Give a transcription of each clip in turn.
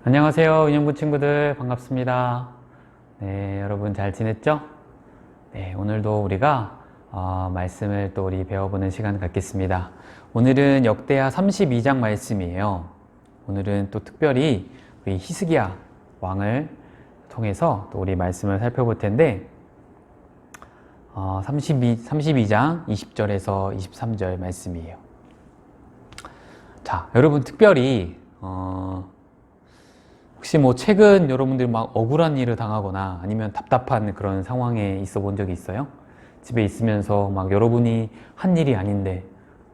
안녕하세요, 은영부 친구들. 반갑습니다. 네, 여러분 잘 지냈죠? 네, 오늘도 우리가 말씀을 또 우리 배워보는 시간 갖겠습니다. 오늘은 역대하 32장 말씀이에요. 오늘은 또 특별히 우리 히스기야 왕을 통해서 또 우리 말씀을 살펴볼 텐데 32장 20절에서 23절 말씀이에요. 자, 여러분 특별히 혹시 최근 여러분들이 막 억울한 일을 당하거나 아니면 답답한 그런 상황에 있어 본 적이 있어요? 집에 있으면서 막 여러분이 한 일이 아닌데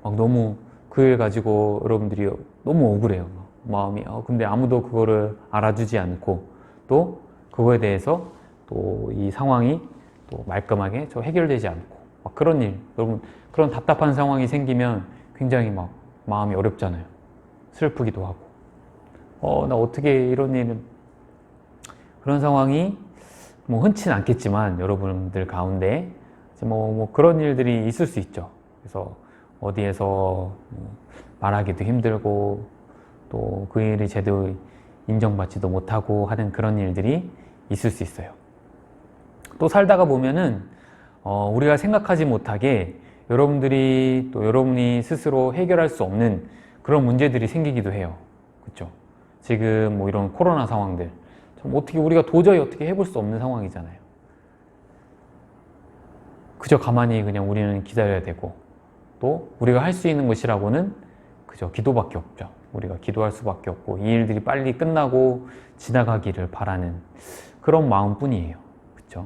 막 너무 그 일 가지고 여러분들이 너무 억울해요. 마음이. 근데 아무도 그거를 알아주지 않고 또 그거에 대해서 또 이 상황이 또 말끔하게 해결되지 않고 막 그런 일, 여러분 그런 답답한 상황이 생기면 굉장히 막 마음이 어렵잖아요. 슬프기도 하고. 나 어떻게 이런 일은, 그런 상황이 흔치는 않겠지만 여러분들 가운데 그런 일들이 있을 수 있죠. 그래서 어디에서 말하기도 힘들고 또 그 일이 제대로 인정받지도 못하고 하는 그런 일들이 있을 수 있어요. 또 살다가 보면은 우리가 생각하지 못하게 여러분이 스스로 해결할 수 없는 그런 문제들이 생기기도 해요. 그렇죠? 지금 이런 코로나 상황들 우리가 도저히 어떻게 해볼 수 없는 상황이잖아요. 그저 가만히 그냥 우리는 기다려야 되고 또 우리가 할 수 있는 것이라고는 그저 기도밖에 없죠. 우리가 기도할 수밖에 없고 이 일들이 빨리 끝나고 지나가기를 바라는 그런 마음뿐이에요. 그렇죠?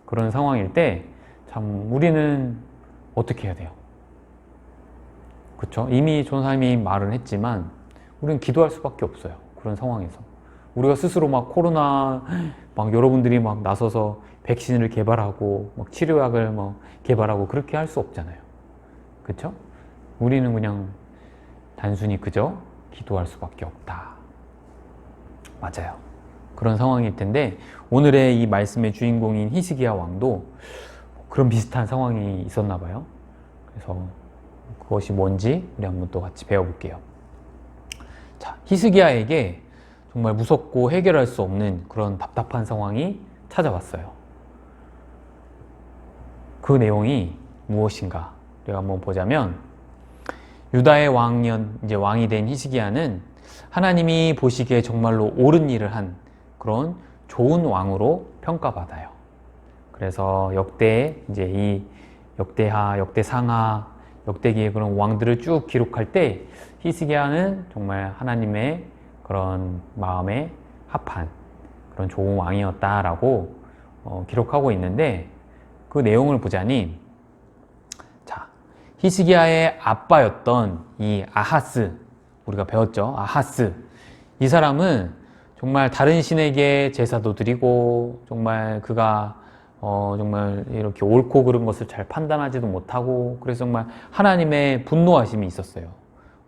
그런 상황일 때 참 우리는 어떻게 해야 돼요? 그렇죠? 이미 조사님이 말을 했지만 우리는 기도할 수밖에 없어요. 그런 상황에서. 우리가 스스로 코로나 여러분들이 나서서 백신을 개발하고 치료약을 개발하고 그렇게 할 수 없잖아요. 그렇죠? 우리는 그냥 단순히 그저 기도할 수밖에 없다. 맞아요. 그런 상황일 텐데 오늘의 이 말씀의 주인공인 히스기야 왕도 그런 비슷한 상황이 있었나 봐요. 그래서 그것이 뭔지 우리 한번 또 같이 배워볼게요. 자, 히스기야에게 정말 무섭고 해결할 수 없는 그런 답답한 상황이 찾아왔어요. 그 내용이 무엇인가? 우리가 한번 보자면 유다의 왕이 된 히스기야는 하나님이 보시기에 정말로 옳은 일을 한 그런 좋은 왕으로 평가받아요. 그래서 이 역대하, 역대상하, 역대기의 그런 왕들을 쭉 기록할 때 히스기야는 정말 하나님의 그런 마음에 합한 그런 좋은 왕이었다라고 기록하고 있는데 그 내용을 보자니 자, 히스기야의 아빠였던 이 아하스, 우리가 배웠죠? 아하스. 이 사람은 정말 다른 신에게 제사도 드리고 정말 그가 정말 이렇게 옳고 그른 것을 잘 판단하지도 못하고 그래서 정말 하나님의 분노하심이 있었어요.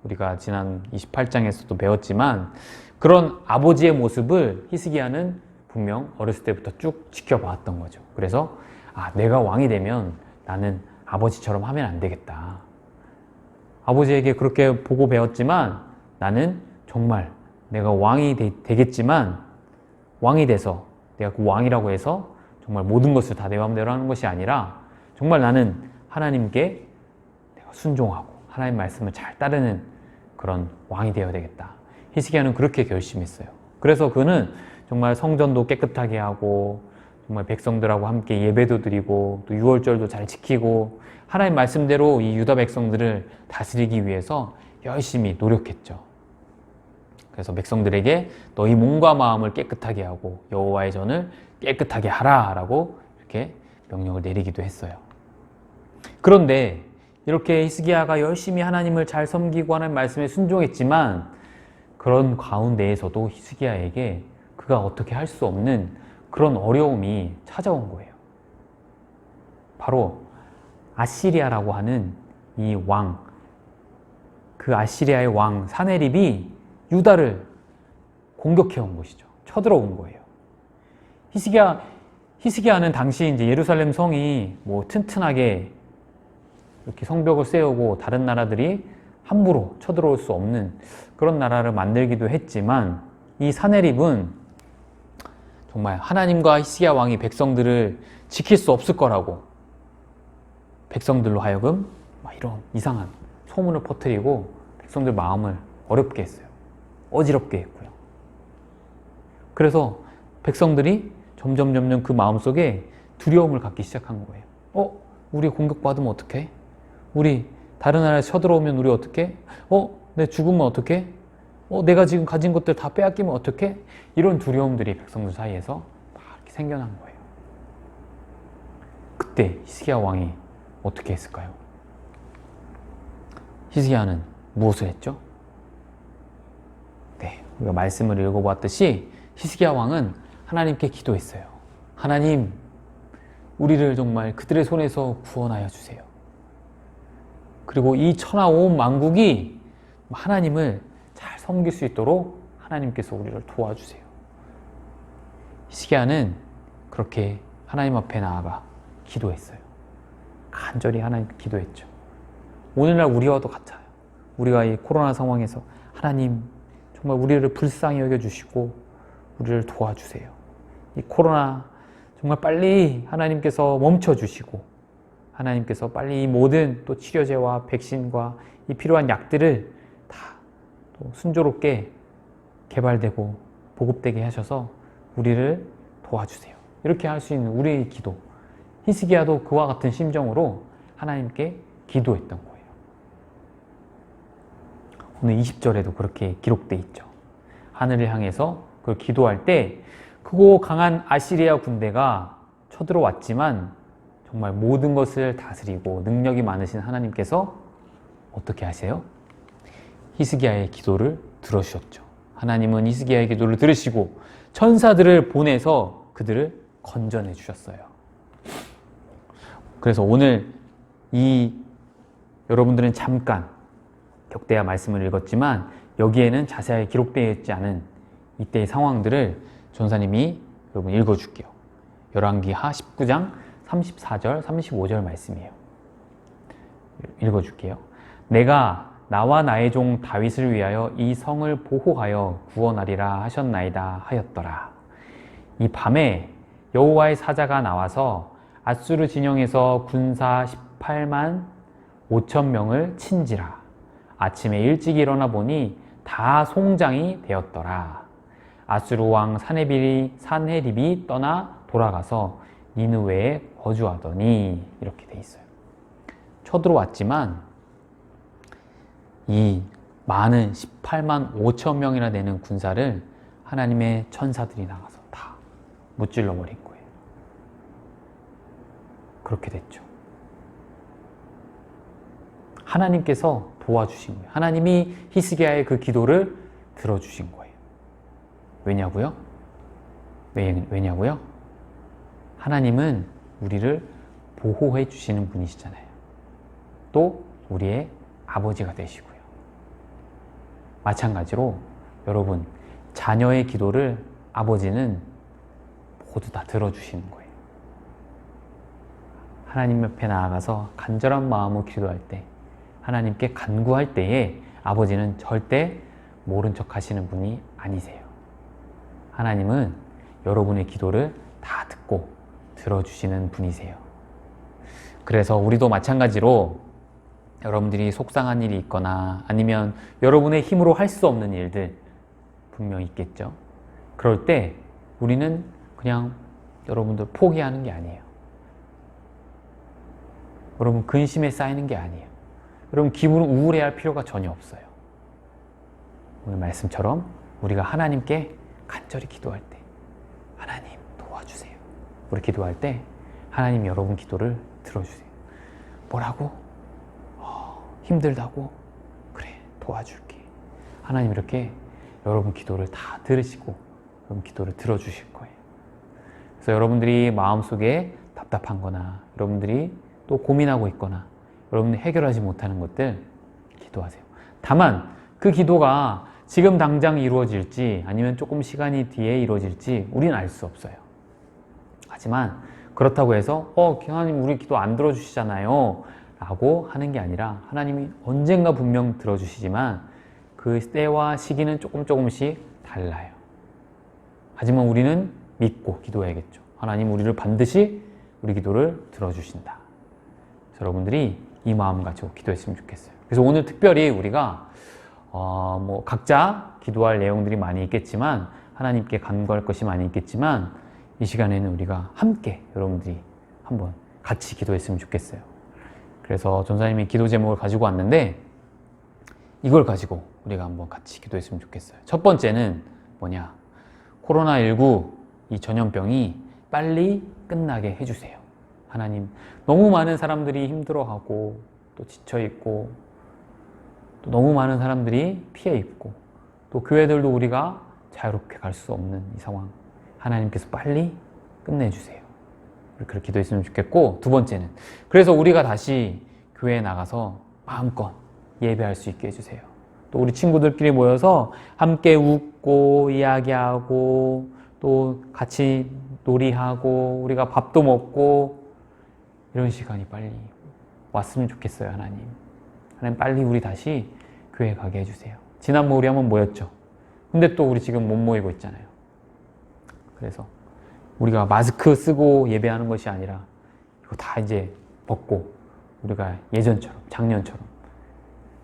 우리가 지난 28장에서도 배웠지만 그런 아버지의 모습을 히스기야는 분명 어렸을 때부터 쭉 지켜봤던 거죠. 그래서 내가 왕이 되면 나는 아버지처럼 하면 안 되겠다. 아버지에게 그렇게 보고 배웠지만 나는 정말 내가 왕이 되겠지만 왕이 돼서 내가 그 왕이라고 해서 정말 모든 것을 다 내 마음대로 하는 것이 아니라 정말 나는 하나님께 내가 순종하고 하나님 말씀을 잘 따르는 그런 왕이 되어야 되겠다. 히스기야는 그렇게 결심했어요. 그래서 그는 정말 성전도 깨끗하게 하고 정말 백성들하고 함께 예배도 드리고 또 유월절도 잘 지키고 하나님 말씀대로 이 유다 백성들을 다스리기 위해서 열심히 노력했죠. 그래서 백성들에게 너희 몸과 마음을 깨끗하게 하고 여호와의 전을 깨끗하게 하라 라고 이렇게 명령을 내리기도 했어요. 그런데 이렇게 히스기야가 열심히 하나님을 잘 섬기고 하나님 말씀에 순종했지만 그런 가운데에서도 히스기야에게 그가 어떻게 할 수 없는 그런 어려움이 찾아온 거예요. 바로 아시리아라고 하는 이 왕, 그 아시리아의 왕 사네립이 유다를 공격해온 것이죠. 쳐들어온 거예요. 히스기야는 당시 이제 예루살렘 성이 튼튼하게 이렇게 성벽을 세우고 다른 나라들이 함부로 쳐들어올 수 없는 그런 나라를 만들기도 했지만 이 사내립은 정말 하나님과 히스기야 왕이 백성들을 지킬 수 없을 거라고 백성들로 하여금 막 이런 이상한 소문을 퍼뜨리고 백성들 마음을 어렵게 했어요. 어지럽게 했고요. 그래서 백성들이 점점 그 마음속에 두려움을 갖기 시작한 거예요. 우리 공격받으면 어떡해? 우리 다른 나라에서 쳐들어오면 우리 어떡해? 내 죽으면 어떡해? 내가 지금 가진 것들 다 빼앗기면 어떡해? 이런 두려움들이 백성들 사이에서 막 이렇게 생겨난 거예요. 그때 히스기야 왕이 어떻게 했을까요? 히스기야는 무엇을 했죠? 네, 우리가 말씀을 읽어보았듯이 히스기야 왕은 하나님께 기도했어요. 하나님, 우리를 정말 그들의 손에서 구원하여 주세요. 그리고 이 천하 온 만국이 하나님을 잘 섬길 수 있도록 하나님께서 우리를 도와주세요. 히스기야는 그렇게 하나님 앞에 나아가 기도했어요. 간절히 하나님께 기도했죠. 오늘날 우리와도 같아요. 우리가 이 코로나 상황에서 하나님 정말 우리를 불쌍히 여겨주시고 우리를 도와주세요. 이 코로나 정말 빨리 하나님께서 멈춰주시고 하나님께서 빨리 이 모든 또 치료제와 백신과 이 필요한 약들을 다 또 순조롭게 개발되고 보급되게 하셔서 우리를 도와주세요. 이렇게 할 수 있는 우리의 기도. 히스기야도 그와 같은 심정으로 하나님께 기도했던 거예요. 오늘 20절에도 그렇게 기록되어 있죠. 하늘을 향해서 그 기도할 때 크고 강한 아시리아 군대가 쳐들어왔지만 정말 모든 것을 다스리고 능력이 많으신 하나님께서 어떻게 하세요? 히스기야의 기도를 들어주셨죠. 하나님은 히스기야의 기도를 들으시고 천사들을 보내서 그들을 건져내 주셨어요. 그래서 오늘 여러분들은 잠깐 격대야 말씀을 읽었지만 여기에는 자세하게 기록되어 있지 않은 이때의 상황들을 전사님이 여러분 읽어줄게요. 열왕기하 19장 34절, 35절 말씀이에요. 읽어줄게요. 내가 나와 나의 종 다윗을 위하여 이 성을 보호하여 구원하리라 하셨나이다 하였더라. 이 밤에 여호와의 사자가 나와서 아수르 진영에서 군사 18만 5천 명을 친지라. 아침에 일찍 일어나 보니 다 송장이 되었더라. 아수르 왕 산헤립이 떠나 돌아가서 니느웨에 거주하더니 이렇게 돼 있어요. 쳐들어왔지만 이 많은 18만 5천 명이나 되는 군사를 하나님의 천사들이 나가서 다 무찔러 버린 거예요. 그렇게 됐죠. 하나님께서 도와주신 거예요. 하나님이 히스기야의 그 기도를 들어주신 거예요. 왜냐고요? 왜냐고요? 하나님은 우리를 보호해 주시는 분이시잖아요. 또 우리의 아버지가 되시고요. 마찬가지로 여러분, 자녀의 기도를 아버지는 모두 다 들어주시는 거예요. 하나님 옆에 나아가서 간절한 마음으로 기도할 때, 하나님께 간구할 때에 아버지는 절대 모른 척 하시는 분이 아니세요. 하나님은 여러분의 기도를 다 듣고 들어주시는 분이세요. 그래서 우리도 마찬가지로 여러분들이 속상한 일이 있거나 아니면 여러분의 힘으로 할 수 없는 일들 분명히 있겠죠. 그럴 때 우리는 그냥 여러분들 포기하는 게 아니에요. 여러분 근심에 쌓이는 게 아니에요. 여러분 기분을 우울해할 필요가 전혀 없어요. 오늘 말씀처럼 우리가 하나님께 간절히 기도할 때 하나님 도와주세요. 우리 기도할 때 하나님 여러분 기도를 들어주세요. 뭐라고? 힘들다고? 그래, 도와줄게. 하나님 이렇게 여러분 기도를 다 들으시고 여러분 기도를 들어주실 거예요. 그래서 여러분들이 마음속에 답답한 거나 여러분들이 또 고민하고 있거나 여러분들이 해결하지 못하는 것들 기도하세요. 다만 그 기도가 지금 당장 이루어질지 아니면 조금 시간이 뒤에 이루어질지 우리는 알 수 없어요. 하지만 그렇다고 해서 하나님 우리 기도 안 들어주시잖아요 라고 하는 게 아니라 하나님이 언젠가 분명 들어주시지만 그 때와 시기는 조금씩 달라요. 하지만 우리는 믿고 기도해야겠죠. 하나님 우리를 반드시 우리 기도를 들어주신다. 그래서 여러분들이 이 마음 가지고 기도했으면 좋겠어요. 그래서 오늘 특별히 우리가 각자 기도할 내용들이 많이 있겠지만, 하나님께 간구할 것이 많이 있겠지만, 이 시간에는 우리가 함께 여러분들이 한번 같이 기도했으면 좋겠어요. 그래서 전사님이 기도 제목을 가지고 왔는데, 이걸 가지고 우리가 한번 같이 기도했으면 좋겠어요. 첫 번째는 뭐냐? 코로나19 이 전염병이 빨리 끝나게 해주세요. 하나님, 너무 많은 사람들이 힘들어하고 또 지쳐있고 또 너무 많은 사람들이 피해 입고 또 교회들도 우리가 자유롭게 갈 수 없는 이 상황, 하나님께서 빨리 끝내주세요. 그렇게 기도했으면 좋겠고, 두 번째는 그래서 우리가 다시 교회에 나가서 마음껏 예배할 수 있게 해주세요. 또 우리 친구들끼리 모여서 함께 웃고 이야기하고 또 같이 놀이하고 우리가 밥도 먹고 이런 시간이 빨리 왔으면 좋겠어요. 하나님 빨리 우리 다시 교회 가게 해주세요. 지난번 우리 한번 모였죠. 근데 또 우리 지금 못 모이고 있잖아요. 그래서 우리가 마스크 쓰고 예배하는 것이 아니라 이거 다 이제 벗고 우리가 예전처럼 작년처럼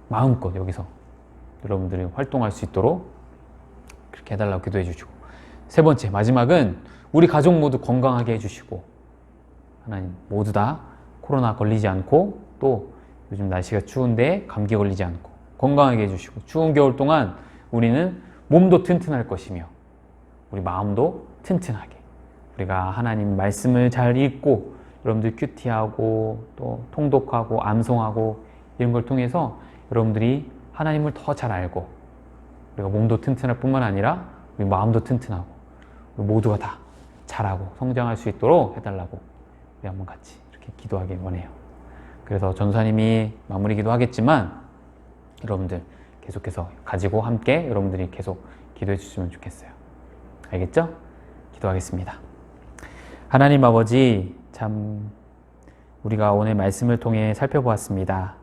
마음껏 여기서 여러분들이 활동할 수 있도록 그렇게 해달라고 기도해 주시고, 세 번째 마지막은 우리 가족 모두 건강하게 해주시고, 하나님 모두 다 코로나 걸리지 않고 또 요즘 날씨가 추운데 감기 걸리지 않고 건강하게 해주시고, 추운 겨울 동안 우리는 몸도 튼튼할 것이며 우리 마음도 튼튼하게, 우리가 하나님 말씀을 잘 읽고 여러분들 큐티하고 또 통독하고 암송하고 이런 걸 통해서 여러분들이 하나님을 더 잘 알고 우리가 몸도 튼튼할 뿐만 아니라 우리 마음도 튼튼하고 우리 모두가 다 잘하고 성장할 수 있도록 해달라고 우리 한번 같이 이렇게 기도하길 원해요. 그래서 전사님이 마무리 기도하겠지만 여러분들 계속해서 가지고 함께 여러분들이 계속 기도해 주시면 좋겠어요. 알겠죠? 기도하겠습니다. 하나님 아버지, 참 우리가 오늘 말씀을 통해 살펴보았습니다.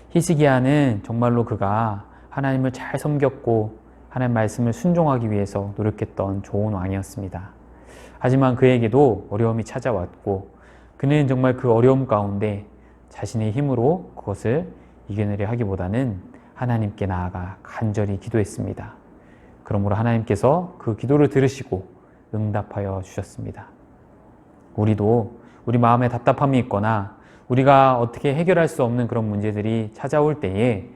히스기야는 정말로 그가 하나님을 잘 섬겼고 하나님 말씀을 순종하기 위해서 노력했던 좋은 왕이었습니다. 하지만 그에게도 어려움이 찾아왔고 그는 정말 그 어려움 가운데 자신의 힘으로 그것을 이겨내려 하기보다는 하나님께 나아가 간절히 기도했습니다. 그러므로 하나님께서 그 기도를 들으시고 응답하여 주셨습니다. 우리도 우리 마음에 답답함이 있거나 우리가 어떻게 해결할 수 없는 그런 문제들이 찾아올 때에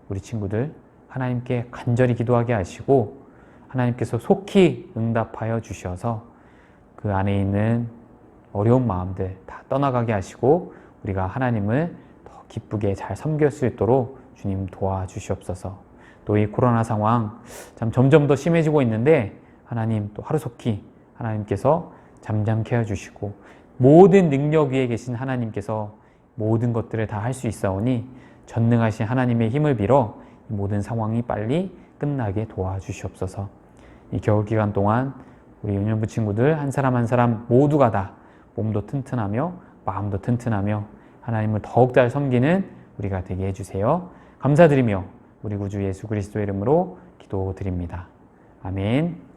우리 친구들 하나님께 간절히 기도하게 하시고 하나님께서 속히 응답하여 주셔서 그 안에 있는 어려운 마음들 다 떠나가게 하시고 우리가 하나님을 더 기쁘게 잘 섬길 수 있도록 주님 도와주시옵소서. 또 이 코로나 상황 참 점점 더 심해지고 있는데 하나님 또 하루속히 하나님께서 잠잠케 해주시고 모든 능력 위에 계신 하나님께서 모든 것들을 다 할 수 있사오니 전능하신 하나님의 힘을 빌어 이 모든 상황이 빨리 끝나게 도와주시옵소서. 이 겨울 기간 동안 우리 유년부 친구들 한 사람 한 사람 모두가 다 몸도 튼튼하며 마음도 튼튼하며 하나님을 더욱 잘 섬기는 우리가 되게 해주세요. 감사드리며 우리 구주 예수 그리스도의 이름으로 기도드립니다. 아멘.